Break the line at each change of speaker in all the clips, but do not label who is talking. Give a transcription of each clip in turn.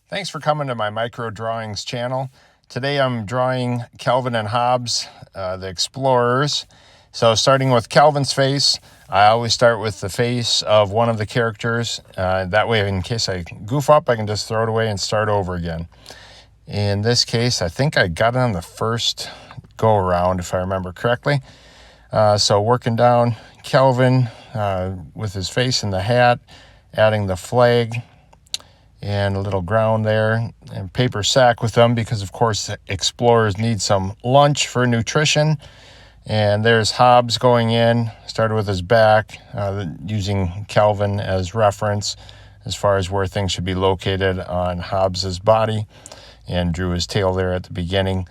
Thanks for coming to my micro drawings channel. Today I'm drawing Calvin and Hobbes, the explorers. So starting with Calvin's face, I always start with the face of one of the characters. That way, in case I goof up, I can just throw it away and start over again. In this case, I think I got it on the first go around, if I remember correctly. So working down Calvin with his face in the hat, adding the flag and a little ground there, and paper sack with them because, of course, explorers need some lunch for nutrition. And there's Hobbes going in, started with his back, using Calvin as reference as far as where things should be located on Hobbes's body, and drew his tail there at the beginning.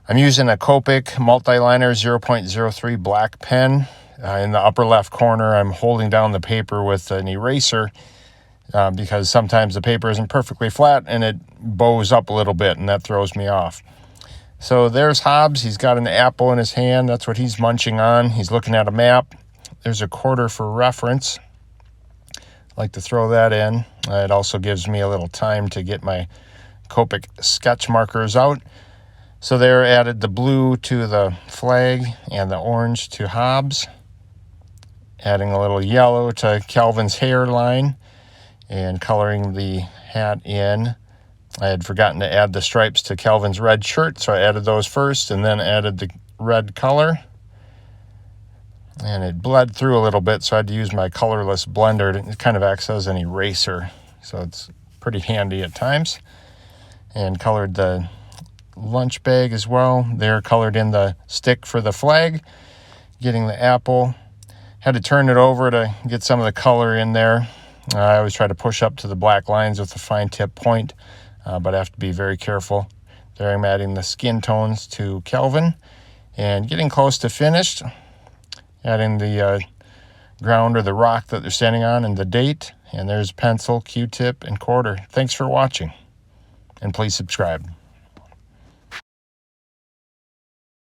I'm using a Copic Multiliner 0.03 black pen. In the upper left corner, I'm holding down the paper with an eraser because sometimes the paper isn't perfectly flat and it bows up a little bit, and that throws me off. So there's Hobbes. He's got an apple in his hand. That's what he's munching on. He's looking at a map. There's a quarter for reference. I like to throw that in. It also gives me a little time to get my Copic sketch markers out. So there, added the blue to the flag and the orange to Hobbes. Adding a little yellow to Calvin's hairline and coloring the hat in. I had forgotten to add the stripes to Calvin's red shirt, so I added those first and then added the red color. And it bled through a little bit, so I had to use my colorless blender. It kind of acts as an eraser, so it's pretty handy at times. And colored the lunch bag as well. There, colored in the stick for the flag, getting the apple. Had to turn it over to get some of the color in there. I always try to push up to the black lines with a fine tip point, but I have to be very careful. There I'm adding the skin tones to Calvin and getting close to finished. Adding the ground or the rock that they're standing on and the date. And there's pencil, Q-tip, and quarter. Thanks for watching, and please subscribe.